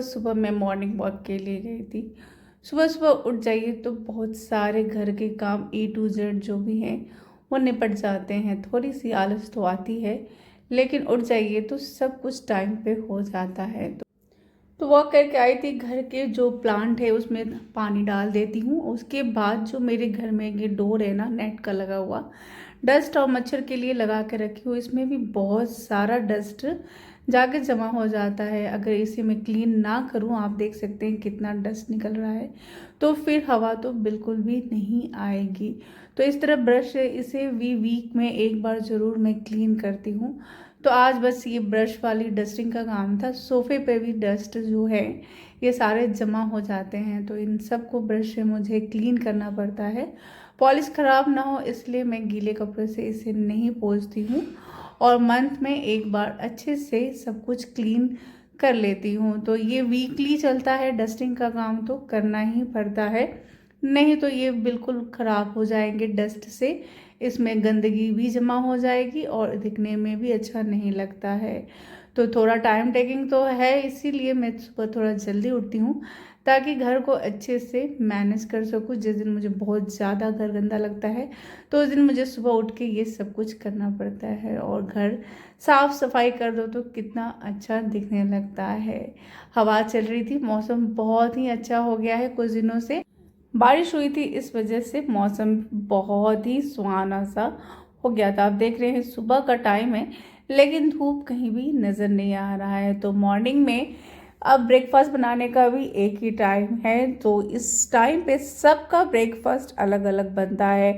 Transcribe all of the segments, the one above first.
सुबह सुबह मैं मॉर्निंग वॉक के लिए गई थी। सुबह सुबह उठ जाइए तो बहुत सारे घर के काम ए टू जेड जो भी हैं वो निपट जाते हैं। थोड़ी सी आलस तो आती है, लेकिन उठ जाइए तो सब कुछ टाइम पे हो जाता है। तो वॉक करके आई थी, घर के जो प्लांट है उसमें पानी डाल देती हूँ। उसके बाद जो मेरे घर में ये डोर है ना, नेट का लगा हुआ, डस्ट और मच्छर के लिए लगा के रखी हूँ। इसमें भी बहुत सारा डस्ट जाके जमा हो जाता है। अगर इसे मैं क्लीन ना करूँ, आप देख सकते हैं कितना डस्ट निकल रहा है, तो फिर हवा तो बिल्कुल भी नहीं आएगी। तो इस तरह ब्रश है, इसे भी वीक में एक बार ज़रूर मैं क्लीन करती हूँ। तो आज बस ये ब्रश वाली डस्टिंग का काम था। सोफ़े पे भी डस्ट जो है ये सारे जमा हो जाते हैं, तो इन सब को ब्रश से मुझे क्लीन करना पड़ता है। पॉलिश ख़राब ना हो इसलिए मैं गीले कपड़े से इसे नहीं पोंछती हूँ, और मंथ में एक बार अच्छे से सब कुछ क्लीन कर लेती हूँ। तो ये वीकली चलता है, डस्टिंग का काम तो करना ही पड़ता है, नहीं तो ये बिल्कुल ख़राब हो जाएंगे डस्ट से। इसमें गंदगी भी जमा हो जाएगी और दिखने में भी अच्छा नहीं लगता है। तो थोड़ा टाइम टेकिंग तो है, इसीलिए मैं सुबह थोड़ा जल्दी उठती हूँ ताकि घर को अच्छे से मैनेज कर सकूँ। जिस दिन मुझे बहुत ज़्यादा घर गंदा लगता है तो उस दिन मुझे सुबह उठ के ये सब कुछ करना पड़ता है, और घर साफ़ सफाई कर दो तो कितना अच्छा दिखने लगता है। हवा चल रही थी, मौसम बहुत ही अच्छा हो गया है। कुछ दिनों से बारिश हुई थी, इस वजह से मौसम बहुत ही सुहाना सा हो गया था। आप देख रहे हैं सुबह का टाइम है, लेकिन धूप कहीं भी नज़र नहीं आ रहा है। तो मॉर्निंग में अब ब्रेकफास्ट बनाने का भी एक ही टाइम है, तो इस टाइम पे सबका ब्रेकफास्ट अलग अलग बनता है।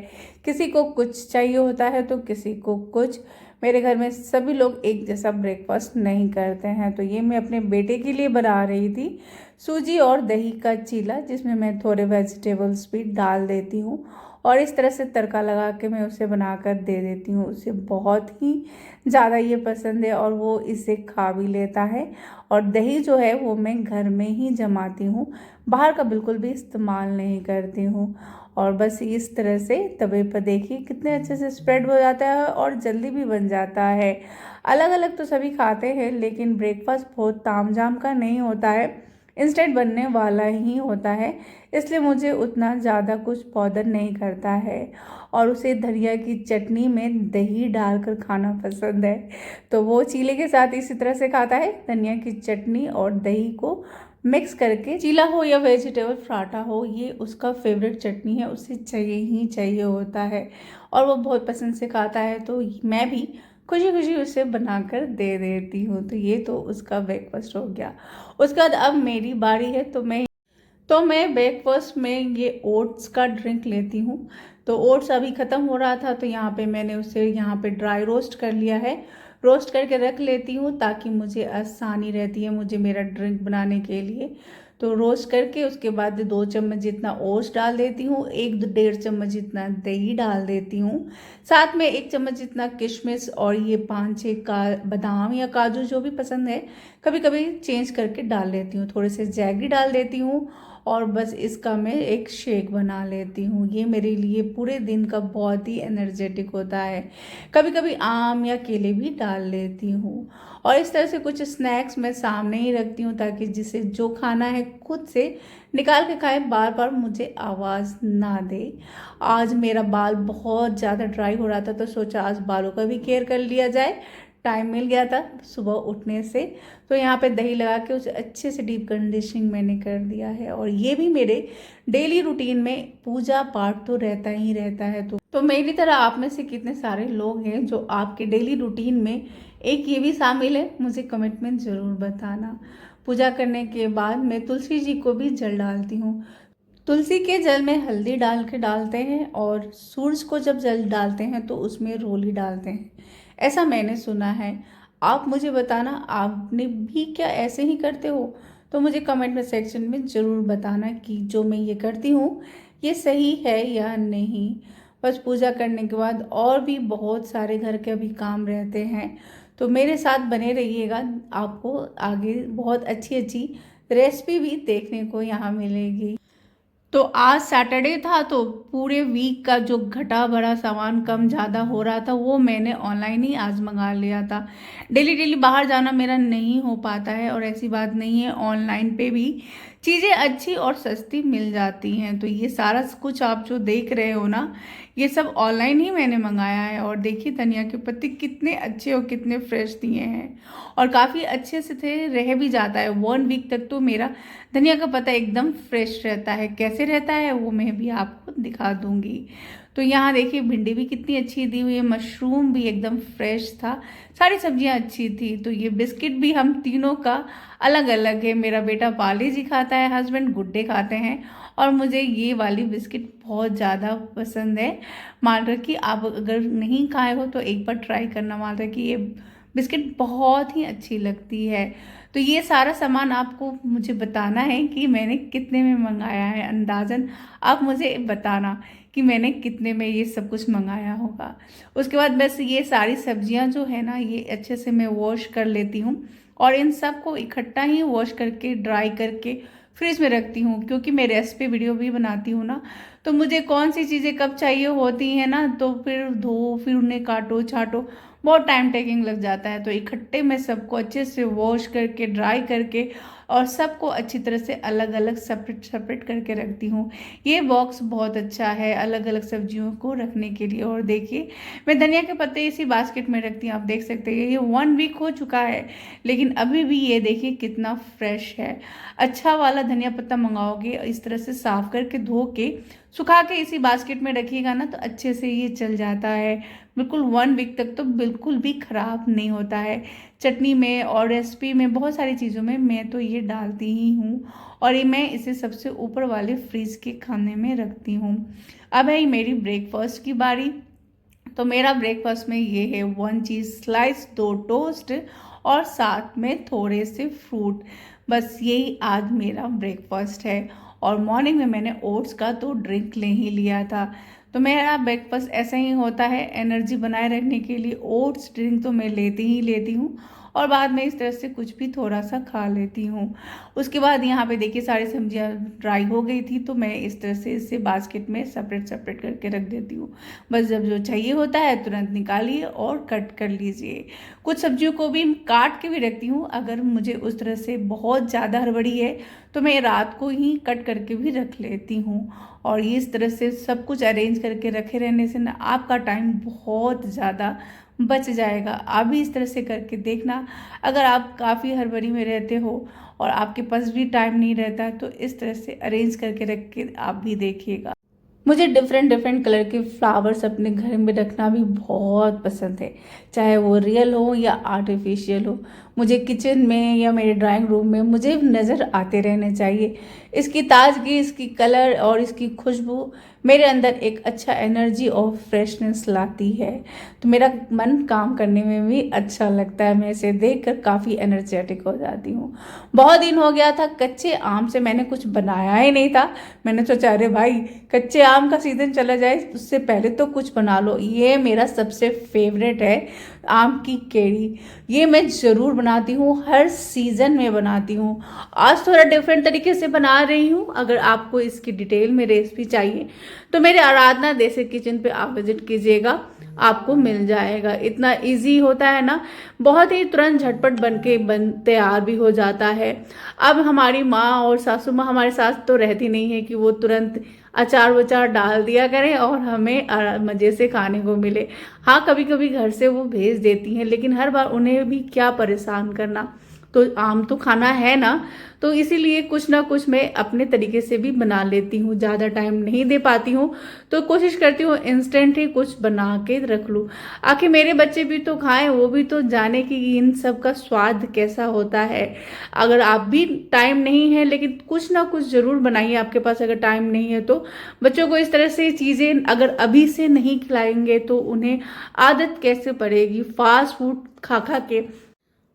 किसी को कुछ चाहिए होता है तो किसी को कुछ। मेरे घर में सभी लोग एक जैसा ब्रेकफास्ट नहीं करते हैं। तो ये मैं अपने बेटे के लिए बना रही थी सूजी और दही का चीला, जिसमें मैं थोड़े वेजिटेबल्स भी डाल देती हूँ, और इस तरह से तड़का लगा के मैं उसे बनाकर दे देती हूँ। उसे बहुत ही ज़्यादा ये पसंद है और वो इसे खा भी लेता है। और दही जो है वो मैं घर में ही जमाती हूँ, बाहर का बिल्कुल भी इस्तेमाल नहीं करती हूँ। और बस इस तरह से तवे पर देखिए कितने अच्छे से स्प्रेड हो जाता है और जल्दी भी बन जाता है। अलग अलग तो सभी खाते हैं, लेकिन ब्रेकफास्ट बहुत तामझाम का नहीं होता है, इंस्टेंट बनने वाला ही होता है, इसलिए मुझे उतना ज़्यादा कुछ बॉदर नहीं करता है। और उसे धनिया की चटनी में दही डालकर खाना पसंद है, तो वो चीले के साथ इसी तरह से खाता है। धनिया की चटनी और दही को मिक्स करके, चीला हो या वेजिटेबल पराठा हो, ये उसका फेवरेट चटनी है, उसे चाहिए ही चाहिए होता है और वो बहुत पसंद से खाता है। तो मैं भी खुशी खुशी उसे बनाकर दे देती हूँ। तो ये तो उसका ब्रेकफास्ट हो गया। उसके बाद अब मेरी बारी है, तो मैं ब्रेकफास्ट में ये ओट्स का ड्रिंक लेती हूँ। तो ओट्स अभी ख़त्म हो रहा था, तो यहाँ पे मैंने उसे यहाँ पे ड्राई रोस्ट कर लिया है। रोस्ट करके रख लेती हूँ ताकि मुझे आसानी रहती है मुझे मेरा ड्रिंक बनाने के लिए। तो रोस्ट करके उसके बाद 2 चम्मच जितना ओट्स डाल देती हूँ, 1-1.5 चम्मच जितना दही डाल देती हूँ, साथ में 1 चम्मच जितना किशमिश और ये 5-6 का बादाम या काजू जो भी पसंद है, कभी कभी चेंज करके डाल लेती हूँ। थोड़े से जैगरी डाल देती हूँ और बस इसका मैं एक शेक बना लेती हूँ। ये मेरे लिए पूरे दिन का बहुत ही एनर्जेटिक होता है। कभी कभी आम या केले भी डाल लेती हूँ, और इस तरह से कुछ स्नैक्स मैं सामने ही रखती हूँ ताकि जिसे जो खाना है खुद से निकाल के खाए, बार बार मुझे आवाज़ ना दे। आज मेरा बाल बहुत ज़्यादा ड्राई हो रहा था, तो सोचा आज बालों का भी केयर कर लिया जाए। टाइम मिल गया था सुबह उठने से, तो यहाँ पे दही लगा के उसे अच्छे से डीप कंडीशनिंग मैंने कर दिया है। और ये भी मेरे डेली रूटीन में पूजा पाठ तो रहता ही रहता है। तो मेरी तरह आप में से कितने सारे लोग हैं जो आपके डेली रूटीन में एक ये भी शामिल है, मुझे कमेंट में ज़रूर बताना। पूजा करने के बाद मैं तुलसी जी को भी जल डालती हूँ। तुलसी के जल में हल्दी डाल के डालते हैं, और सूरज को जब जल डालते हैं तो उसमें रोली डालते हैं, ऐसा मैंने सुना है। आप मुझे बताना, आपने भी क्या ऐसे ही करते हो? तो मुझे कमेंट में सेक्शन में ज़रूर बताना कि जो मैं ये करती हूँ ये सही है या नहीं। बस पूजा करने के बाद और भी बहुत सारे घर के अभी काम रहते हैं, तो मेरे साथ बने रहिएगा। आपको आगे बहुत अच्छी अच्छी रेसिपी भी देखने को यहाँ मिलेगी। तो आज सैटरडे था तो पूरे वीक का जो घटा बढ़ा सामान कम ज़्यादा हो रहा था वो मैंने ऑनलाइन ही आज मंगा लिया था। डेली डेली बाहर जाना मेरा नहीं हो पाता है, और ऐसी बात नहीं है, ऑनलाइन पे भी चीज़ें अच्छी और सस्ती मिल जाती हैं। तो ये सारा कुछ आप जो देख रहे हो ना, ये सब ऑनलाइन ही मैंने मंगाया है। और देखिए धनिया के पत्ते कितने अच्छे और कितने फ्रेश दिए हैं, और काफ़ी अच्छे से थे, रह भी जाता है 1 वीक तक। तो मेरा धनिया का पत्ता एकदम फ्रेश रहता है। कैसे रहता है वो मैं भी आपको दिखा दूंगी। तो यहाँ देखिए भिंडी भी कितनी अच्छी दी हुई है, मशरूम भी एकदम फ्रेश था, सारी सब्जियां अच्छी थी। तो ये बिस्किट भी हम तीनों का अलग अलग है। मेरा बेटा पार्ले जी खाता है, हस्बैंड गुड डे खाते हैं, और मुझे ये वाली बिस्किट बहुत ज़्यादा पसंद है। मान रखिए आप अगर नहीं खाए हो तो एक बार ट्राई करना, मान रखिए ये बिस्किट बहुत ही अच्छी लगती है। तो ये सारा सामान आपको मुझे बताना है कि मैंने कितने में मंगाया है, अंदाज़न आप मुझे बताना कि मैंने कितने में ये सब कुछ मंगाया होगा। उसके बाद बस ये सारी सब्जियां जो है ना, ये अच्छे से मैं वॉश कर लेती हूँ, और इन सब को इकट्ठा ही वॉश करके ड्राई करके फ्रिज में रखती हूँ, क्योंकि मैं रेसिपी वीडियो भी बनाती हूँ ना, तो मुझे कौन सी चीज़ें कब चाहिए होती हैं ना, तो फिर धो, फिर उन्हें काटो छाटो, बहुत टाइम टेकिंग लग जाता है। तो इकट्ठे मैं सबको अच्छे से वॉश करके ड्राई करके और सबको अच्छी तरह से अलग अलग सेपरेट सेपरेट करके रखती हूँ। ये बॉक्स बहुत अच्छा है अलग अलग सब्जियों को रखने के लिए। और देखिए मैं धनिया के पत्ते इसी बास्केट में रखती हूँ, आप देख सकते हैं ये 1 वीक हो चुका है, लेकिन अभी भी ये देखिए कितना फ्रेश है। अच्छा वाला धनिया पत्ता मंगाओगे इस तरह से साफ करके धो के सुखा के इसी बास्केट में रखिएगा ना, तो अच्छे से ये चल जाता है बिल्कुल 1 वीक तक, तो बिल्कुल भी खराब नहीं होता है। चटनी में और रेसिपी में बहुत सारी चीज़ों में मैं तो ये डालती ही हूँ, और ये मैं इसे सबसे ऊपर वाले फ्रिज के खाने में रखती हूँ। अब है मेरी ब्रेकफास्ट की बारी। तो मेरा ब्रेकफास्ट में ये है 1 चीज़ स्लाइस, 2 टोस्ट, और साथ में थोड़े से फ्रूट। बस यही आज मेरा ब्रेकफास्ट है। और मॉर्निंग में मैंने ओट्स का तो ड्रिंक ले ही लिया था। तो मेरा ब्रेकफास्ट ऐसा ही होता है, एनर्जी बनाए रखने के लिए ओट्स ड्रिंक तो मैं लेती ही लेती हूँ, और बाद में इस तरह से कुछ भी थोड़ा सा खा लेती हूँ। उसके बाद यहाँ पे देखिए सारी सब्जियाँ ड्राई हो गई थी, तो मैं इस तरह से इसे बास्केट में सेपरेट सेपरेट करके रख देती हूँ। बस जब जो चाहिए होता है तुरंत निकालिए और कट कर लीजिए। कुछ सब्जियों को भी काट के भी रखती हूँ, अगर मुझे उस तरह से बहुत ज़्यादा हड़बड़ी है तो मैं रात को ही कट करके भी रख लेती हूँ। और ये इस तरह से सब कुछ अरेंज करके रखे रहने से ना आपका टाइम बहुत ज़्यादा बच जाएगा। आप भी इस तरह से करके देखना। अगर आप काफ़ी हड़बड़ी में रहते हो और आपके पास भी टाइम नहीं रहता है, तो इस तरह से अरेंज करके रख के आप भी देखिएगा। मुझे डिफरेंट डिफरेंट कलर के फ्लावर्स अपने घर में रखना भी बहुत पसंद है, चाहे वो रियल हो या आर्टिफिशियल हो। मुझे किचन में या मेरे ड्राइंग रूम में मुझे नज़र आते रहने चाहिए। इसकी ताजगी, इसकी कलर और इसकी खुशबू मेरे अंदर एक अच्छा एनर्जी और फ्रेशनेस लाती है। तो मेरा मन काम करने में भी अच्छा लगता है, मैं इसे देखकर काफ़ी एनर्जेटिक हो जाती हूँ। बहुत दिन हो गया था कच्चे आम से मैंने कुछ बनाया ही नहीं था। मैंने सोचा अरे भाई कच्चे आम का सीज़न चला जाए उससे पहले तो कुछ बना लो। ये मेरा सबसे फेवरेट है, आम की केरी। ये मैं ज़रूर बनाती हूँ, हर सीज़न में बनाती हूँ। आज थोड़ा डिफरेंट तरीके से बना रही हूँ। अगर आपको इसकी डिटेल में रेसिपी चाहिए तो मेरे आराधना देसी किचन पे आप विजिट कीजिएगा, आपको मिल जाएगा। इतना इजी होता है ना, बहुत ही तुरंत झटपट बन तैयार भी हो जाता है। अब हमारी माँ और सासू माँ हमारे साथ तो रहती नहीं है कि वो तुरंत अचार वचार डाल दिया करें और हमें मज़े से खाने को मिले। हाँ कभी कभी घर से वो भेज देती हैं, लेकिन हर बार उन्हें भी क्या परेशान करना। तो आम तो खाना है ना, तो इसीलिए कुछ ना कुछ मैं अपने तरीके से भी बना लेती हूँ। ज़्यादा टाइम नहीं दे पाती हूँ तो कोशिश करती हूँ इंस्टेंट ही कुछ बना के रख लूँ। आखिर मेरे बच्चे भी तो खाएं, वो भी तो जाने कि इन सब का स्वाद कैसा होता है। अगर आप भी टाइम नहीं है लेकिन कुछ ना कुछ ज़रूर बनाइए, आपके पास अगर टाइम नहीं है तो। बच्चों को इस तरह से चीज़ें अगर अभी से नहीं खिलाएंगे तो उन्हें आदत कैसे पड़ेगी फास्ट फूड खा खा के।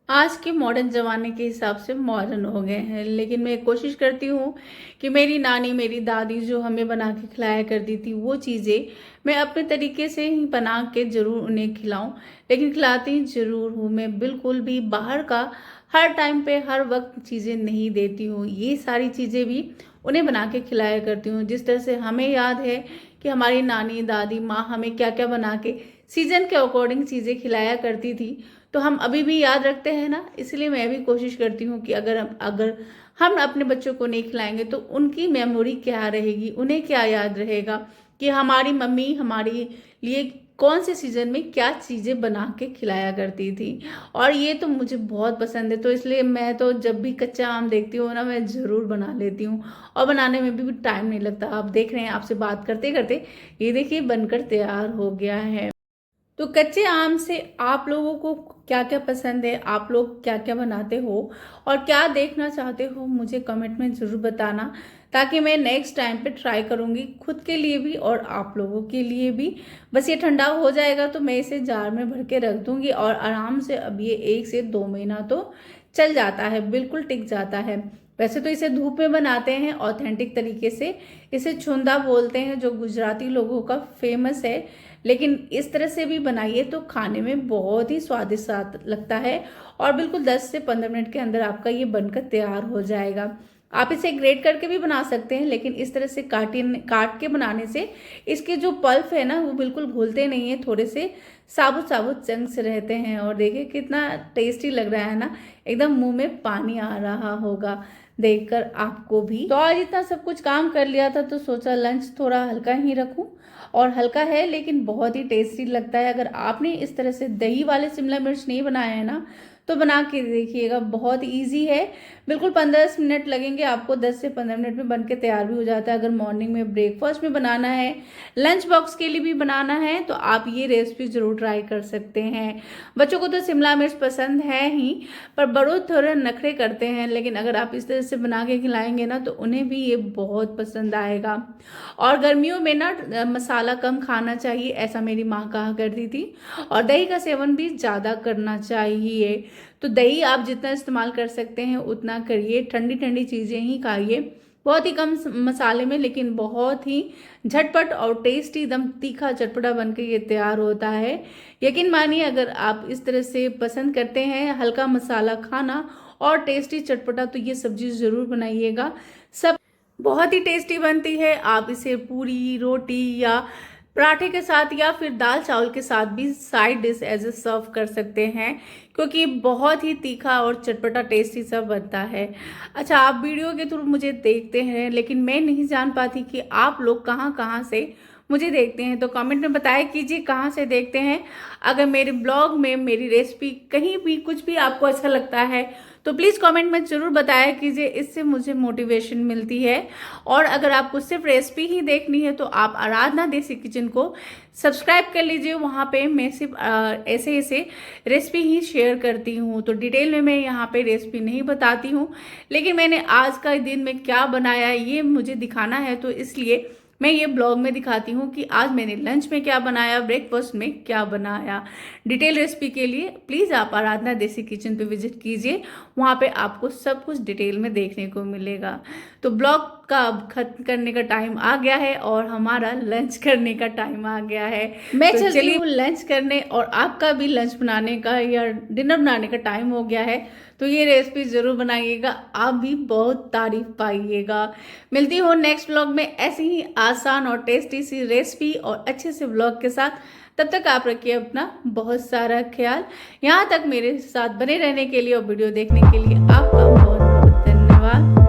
आज के मॉडर्न ज़माने के हिसाब से मॉडर्न हो गए हैं, लेकिन मैं कोशिश करती हूँ कि मेरी नानी मेरी दादी जो हमें बना के खिलाया करती थी वो चीज़ें मैं अपने तरीके से ही बना के ज़रूर उन्हें खिलाऊं। लेकिन खिलाती ज़रूर हूँ, मैं बिल्कुल भी बाहर का हर टाइम पे हर वक्त चीज़ें नहीं देती हूँ। ये सारी चीज़ें भी उन्हें बना के खिलाया करती हूँ। जिस तरह से हमें याद है कि हमारी नानी दादी माँ हमें क्या क्या बना के सीजन के अकॉर्डिंग चीज़ें खिलाया करती थी, तो हम अभी भी याद रखते हैं ना। इसलिए मैं भी कोशिश करती हूँ कि अगर हम अपने बच्चों को नहीं खिलाएंगे तो उनकी मेमोरी क्या रहेगी, उन्हें क्या याद रहेगा कि हमारी मम्मी हमारे लिए कौन से सीजन में क्या चीज़ें बना के खिलाया करती थी। और ये तो मुझे बहुत पसंद है, तो इसलिए मैं तो जब भी कच्चा आम देखती हूँ ना, मैं ज़रूर बना लेती हूँ। और बनाने में भी टाइम नहीं लगता। आप देख रहे हैं, आपसे बात करते करते ये देखिए बनकर तैयार हो गया है। तो कच्चे आम से आप लोगों को क्या क्या पसंद है, आप लोग क्या क्या बनाते हो और क्या देखना चाहते हो, मुझे कमेंट में ज़रूर बताना, ताकि मैं नेक्स्ट टाइम पे ट्राई करूँगी खुद के लिए भी और आप लोगों के लिए भी। बस ये ठंडा हो जाएगा तो मैं इसे जार में भर के रख दूँगी और आराम से अब ये 1 से 2 महीना तो चल जाता है, बिल्कुल टिक जाता है। वैसे तो इसे धूप में बनाते हैं ऑथेंटिक तरीके से, इसे छुंदा बोलते हैं जो गुजराती लोगों का फेमस है। लेकिन इस तरह से भी बनाइए तो खाने में बहुत ही स्वादिष्ट लगता है और बिल्कुल 10 से 15 मिनट के अंदर आपका ये बनकर तैयार हो जाएगा। आप इसे ग्रेट करके भी बना सकते हैं, लेकिन इस तरह से काट के बनाने से इसके जो पल्प है ना वो बिल्कुल घुलते नहीं है, थोड़े से साबुत साबुत चंक्स रहते हैं। और देखिए कितना टेस्टी लग रहा है ना, एकदम मुंह में पानी आ रहा होगा देखकर आपको भी। तो आज इतना सब कुछ काम कर लिया था तो सोचा लंच थोड़ा हल्का ही रखूं, और हल्का है लेकिन बहुत ही टेस्टी लगता है। अगर आपने इस तरह से दही वाले शिमला मिर्च नहीं बनाया है ना, तो बना के देखिएगा, बहुत इजी है। बिल्कुल 15 मिनट लगेंगे आपको, 10 से 15 मिनट में बन के तैयार भी हो जाता है। अगर मॉर्निंग में ब्रेकफास्ट में बनाना है, लंच बॉक्स के लिए भी बनाना है, तो आप ये रेसिपी ज़रूर ट्राई कर सकते हैं। बच्चों को तो शिमला मिर्च पसंद है ही, पर बड़ों थोड़े नखरे करते हैं, लेकिन अगर आप इस तरह से बना के खिलाएंगे ना तो उन्हें भी ये बहुत पसंद आएगा। और गर्मियों में ना मसाला कम खाना चाहिए, ऐसा मेरी माँ कहा करती थी। और दही का सेवन भी ज़्यादा करना चाहिए। तो दही आप जितना इस्तेमाल कर सकते हैं उतना करिए, ठंडी ठंडी चीज़ें ही खाइए, बहुत ही कम मसाले में, लेकिन बहुत ही झटपट और टेस्टी, एकदम तीखा चटपटा बन के ये तैयार होता है। यकीन मानिए, अगर आप इस तरह से पसंद करते हैं हल्का मसाला खाना और टेस्टी चटपटा, तो ये सब्जी ज़रूर बनाइएगा। सब बहुत ही टेस्टी बनती है। आप इसे पूरी रोटी या पराठे के साथ या फिर दाल चावल के साथ भी साइड डिश एज ए सर्व कर सकते हैं, क्योंकि बहुत ही तीखा और चटपटा टेस्टी सब बनता है। अच्छा, आप वीडियो के थ्रू मुझे देखते हैं, लेकिन मैं नहीं जान पाती कि आप लोग कहाँ कहाँ से मुझे देखते हैं, तो कमेंट में बताया कीजिए कहाँ से देखते हैं। अगर मेरे ब्लॉग में मेरी रेसिपी कहीं भी कुछ भी आपको अच्छा लगता है तो प्लीज़ कमेंट में ज़रूर बताया कीजिए, इससे मुझे मोटिवेशन मिलती है। और अगर आपको सिर्फ रेसिपी ही देखनी है तो आप आराधना देसी किचन को सब्सक्राइब कर लीजिए। वहाँ पे मैं सिर्फ ऐसे ऐसे रेसिपी ही शेयर करती हूँ, तो डिटेल में मैं यहाँ पे रेसिपी नहीं बताती हूँ, लेकिन मैंने आज का दिन में क्या बनाया ये मुझे दिखाना है, तो इसलिए मैं ये ब्लॉग में दिखाती हूँ कि आज मैंने लंच में क्या बनाया, ब्रेकफास्ट में क्या बनाया। डिटेल रेसिपी के लिए प्लीज़ आप आराधना देसी किचन पे विजिट कीजिए, वहाँ पे आपको सब कुछ डिटेल में देखने को मिलेगा। तो ब्लॉग का अब खत्म करने का टाइम आ गया है और हमारा लंच करने का टाइम आ गया है। मैं तो चलती हूँ लंच करने, और आपका भी लंच बनाने का या डिनर बनाने का टाइम हो गया है, तो ये रेसिपी ज़रूर बनाइएगा, आप भी बहुत तारीफ पाइएगा। मिलती हूँ नेक्स्ट ब्लॉग में ऐसी ही आसान और टेस्टी सी रेसिपी और अच्छे से ब्लॉग के साथ। तब तक आप रखिए अपना बहुत सारा ख्याल। यहाँ तक मेरे साथ बने रहने के लिए और वीडियो देखने के लिए आपका बहुत बहुत धन्यवाद।